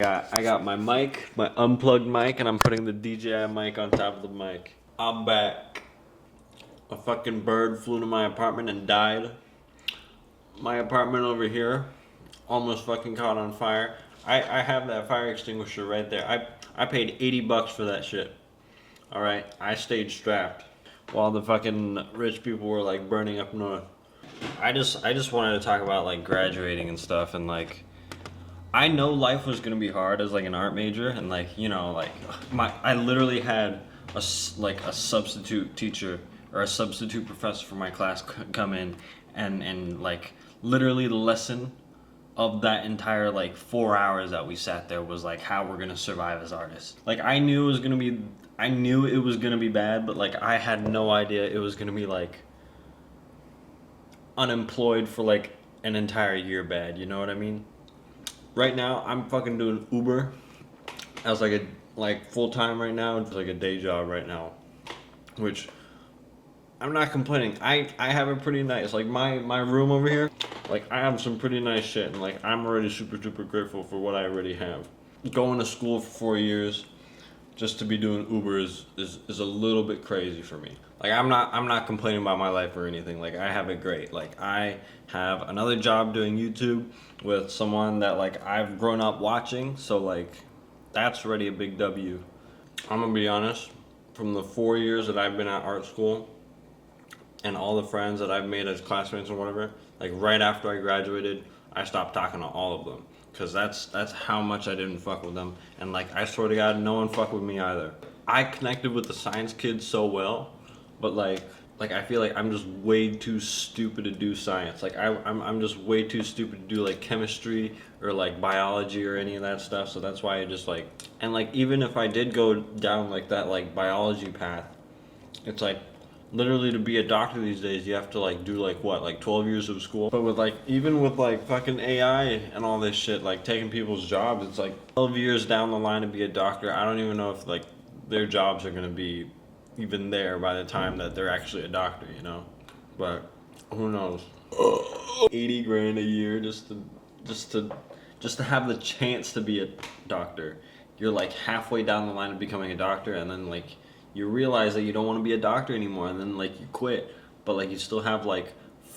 I got my mic, my unplugged mic, and I'm putting the DJI mic on top of the mic. I'm back. A fucking bird flew to my apartment and died. My apartment over here almost fucking caught on fire. I have that fire extinguisher right there. I paid $80 for that shit. Alright, I stayed strapped while the fucking rich people were like burning up north. I just wanted to talk about like graduating and stuff, and like I know life was gonna be hard as like an art major, and like, you know, like I literally had a substitute teacher or a substitute professor for my class come in and like literally the lesson of that entire like 4 hours that we sat there was like how we're gonna survive as artists. Like I knew it was gonna be bad, but like I had no idea it was gonna be like unemployed for like an entire year bad, you know what I mean? Right now I'm fucking doing Uber as like full time right now. It's like a day job right now, which I'm not complaining. I have it pretty nice. Like my room over here, like I have some pretty nice shit, and like I'm already super grateful for what I already have. Going to school for 4 years just to be doing Uber is a little bit crazy for me. Like I'm not complaining about my life or anything. Like I have it great. Like I have another job doing YouTube with someone that like I've grown up watching, so like that's already a big W. I'm gonna be honest, from the 4 years that I've been at art school and all the friends that I've made as classmates or whatever, like right after I graduated, I stopped talking to all of them. Cause that's how much I didn't fuck with them. And like I swear to God, no one fucked with me either. I connected with the science kids so well, but like I feel like I'm just way too stupid to do science. Like I'm just way too stupid to do like chemistry or like biology or any of that stuff. So that's why I just like, and like even if I did go down like that like biology path, it's like literally to be a doctor these days you have to like do like what, like 12 years of school. But with like even with like fucking AI and all this shit like taking people's jobs, it's like 12 years down the line to be a doctor. I don't even know if like their jobs are gonna be even there by the time that they're actually a doctor, you know? But who knows? 80 grand a year just to have the chance to be a doctor. You're like halfway down the line of becoming a doctor, and then like you realize that you don't want to be a doctor anymore, and then like you quit, but like you still have like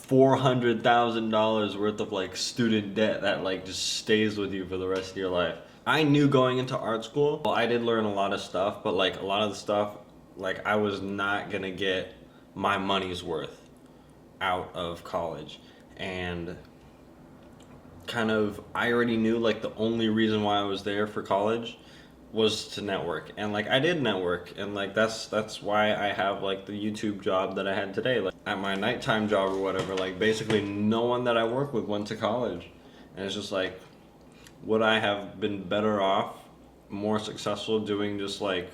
$400,000 worth of like student debt that like just stays with you for the rest of your life. I knew going into art school, well, I did learn a lot of stuff, but like a lot of the stuff, like I was not gonna get my money's worth out of college. And kind of I already knew like the only reason why I was there for college was to network, and like I did network, and like that's why I have like the YouTube job that I had today. Like at my nighttime job or whatever, like basically no one that I work with went to college, and it's just like, would I have been better off, more successful doing just like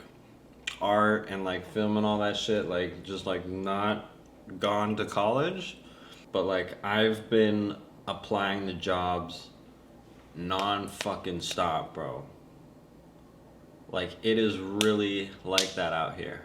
art and like film and all that shit, like just like not gone to college? But like I've been applying to jobs non-fucking stop, bro. Like it is really like that out here.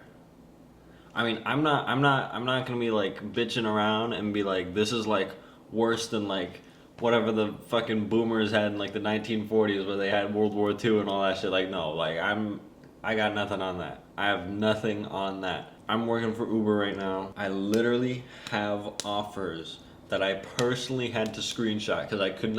I mean, I'm not gonna be like bitching around and be like, this is like worse than like whatever the fucking boomers had in like the 1940s where they had World War II and all that shit. Like no, like I got nothing on that. I have nothing on that. I'm working for Uber right now. I literally have offers that I personally had to screenshot because I could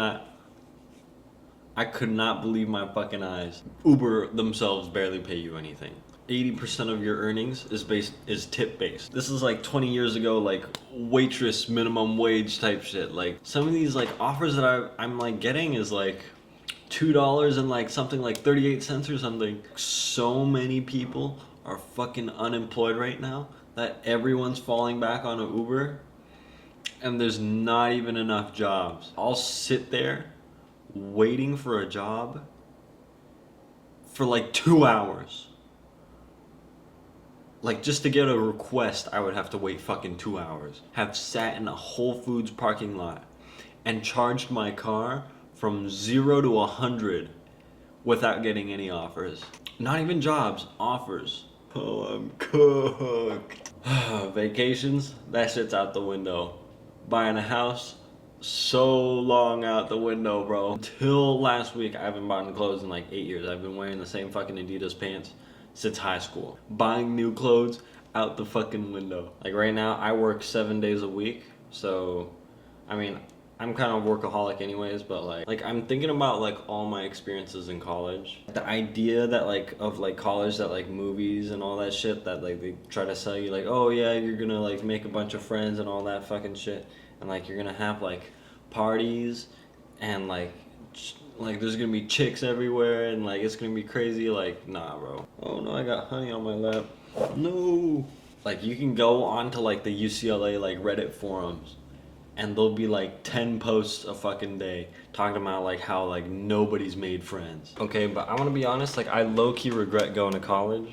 not believe my fucking eyes. Uber themselves barely pay you anything. 80% of your earnings is tip based. This is like 20 years ago, like waitress minimum wage type shit. Like some of these like offers that I'm like getting is like $2 and like something like 38 cents or something. So many people are fucking unemployed right now that everyone's falling back on an Uber, and there's not even enough jobs. I'll sit there waiting for a job for like 2 hours. Like just to get a request, I would have to wait fucking 2 hours. Have sat in a Whole Foods parking lot and charged my car from 0 to 100 without getting any offers. Not even jobs, offers. Oh, I'm cooked. Vacations, that shit's out the window. Buying a house, so long out the window, bro. Until last week, I haven't bought clothes in like 8 years. I've been wearing the same fucking Adidas pants since high school. Buying new clothes out the fucking window. Like right now, I work 7 days a week. So, I mean, I'm kind of workaholic anyways, but like I'm thinking about like all my experiences in college. The idea that like of like college, that like movies and all that shit that like they try to sell you like, oh yeah, you're gonna like make a bunch of friends and all that fucking shit, and like you're gonna have like parties and like there's gonna be chicks everywhere and like it's gonna be crazy. Like, nah, bro. Oh no, I got honey on my lap. No. Like you can go onto like the UCLA like Reddit forums and there'll be like 10 posts a fucking day talking about like how like nobody's made friends. Okay, but I want to be honest, like I low-key regret going to college.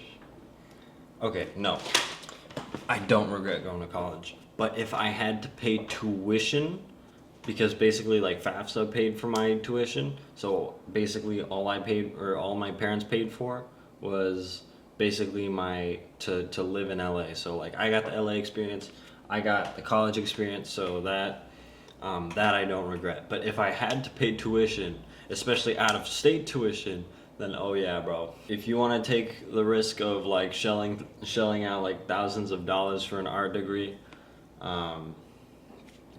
Okay, no, I don't regret going to college. But if I had to pay tuition, because basically like FAFSA paid for my tuition, so basically all I paid, or all my parents paid for, was basically my to live in LA. So like I got the LA experience, I got the college experience, so that I don't regret. But if I had to pay tuition, especially out of state tuition, then oh yeah, bro. If you want to take the risk of like shelling out like thousands of dollars for an art degree, go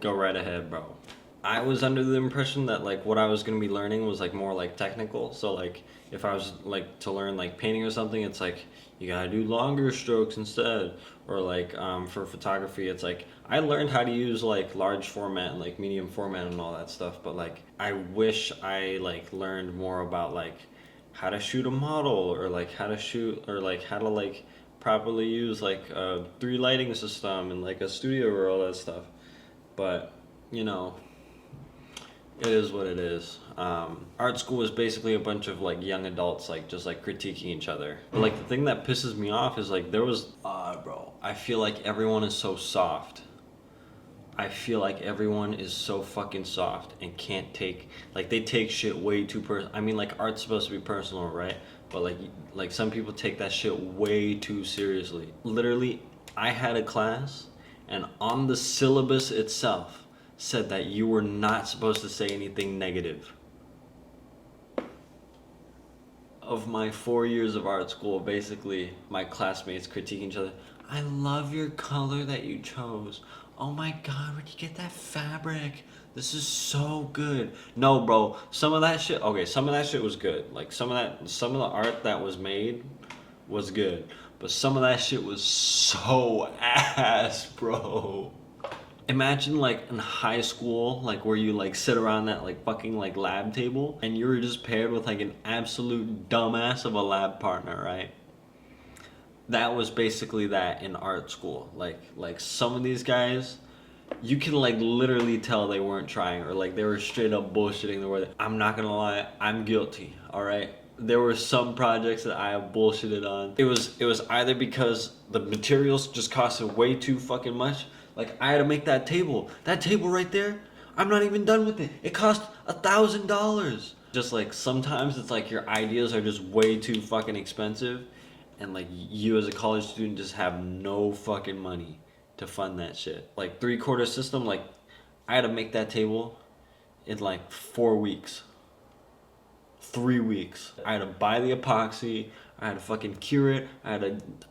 right ahead, bro. I was under the impression that like what I was gonna be learning was like more like technical. So like if I was like to learn like painting or something, it's like you gotta do longer strokes instead. Or like for photography, it's like I learned how to use like large format and like medium format and all that stuff. But like I wish I like learned more about like how to shoot a model, or like how to shoot, or like how to like properly use like a 3 lighting system and like a studio or all that stuff. But you know, it is what it is. Art school is basically a bunch of like young adults like just like critiquing each other. But like the thing that pisses me off is like there was bro, I feel like everyone is so soft. I feel like everyone is so fucking soft and can't take, like they take shit way too I mean like art's supposed to be personal, right? But like some people take that shit way too seriously. Literally, I had a class and on the syllabus itself said that you were not supposed to say anything negative. Of my 4 years of art school, basically my classmates critiquing each other. I love your color that you chose. Oh my god, where'd you get that fabric? This is so good. No, bro, some of that shit, okay, some of that shit was good. Like some of the art that was made was good. But some of that shit was so ass, bro. Imagine like in high school, like where you like sit around that like fucking like lab table and you were just paired with like an absolute dumbass of a lab partner, right? That was basically that in art school. Like some of these guys, you can like literally tell they weren't trying, or like they were straight up bullshitting the word. I'm not gonna lie, I'm guilty, all right? There were some projects that I have bullshitted on. It was either because the materials just costed way too fucking much. Like I had to make that table. That table right there, I'm not even done with it. It cost $1,000. Just like sometimes it's like your ideas are just way too fucking expensive, and like you as a college student just have no fucking money to fund that shit. Like 3/4 system, like I had to make that table in like 4 weeks. 3 weeks. I had to buy the epoxy. I had to fucking cure it. I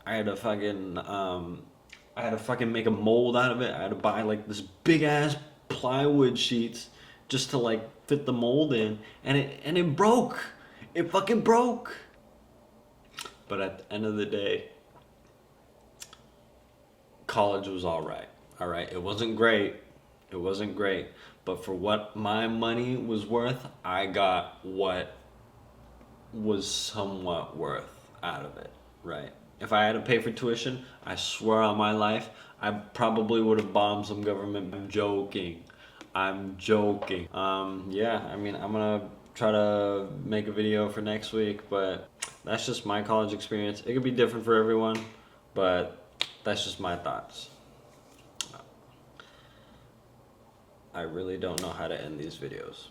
had to fucking make a mold out of it. I had to buy like this big ass plywood sheets just to like fit the mold in, and it broke. It fucking broke. But at the end of the day, college was all right. All right, it wasn't great. It wasn't great, but for what my money was worth, I got what was somewhat worth out of it, right? If I had to pay for tuition, I swear on my life, I probably would have bombed some government. I'm joking. Yeah, I mean, I'm gonna try to make a video for next week, but that's just my college experience. It could be different for everyone, but that's just my thoughts. I really don't know how to end these videos.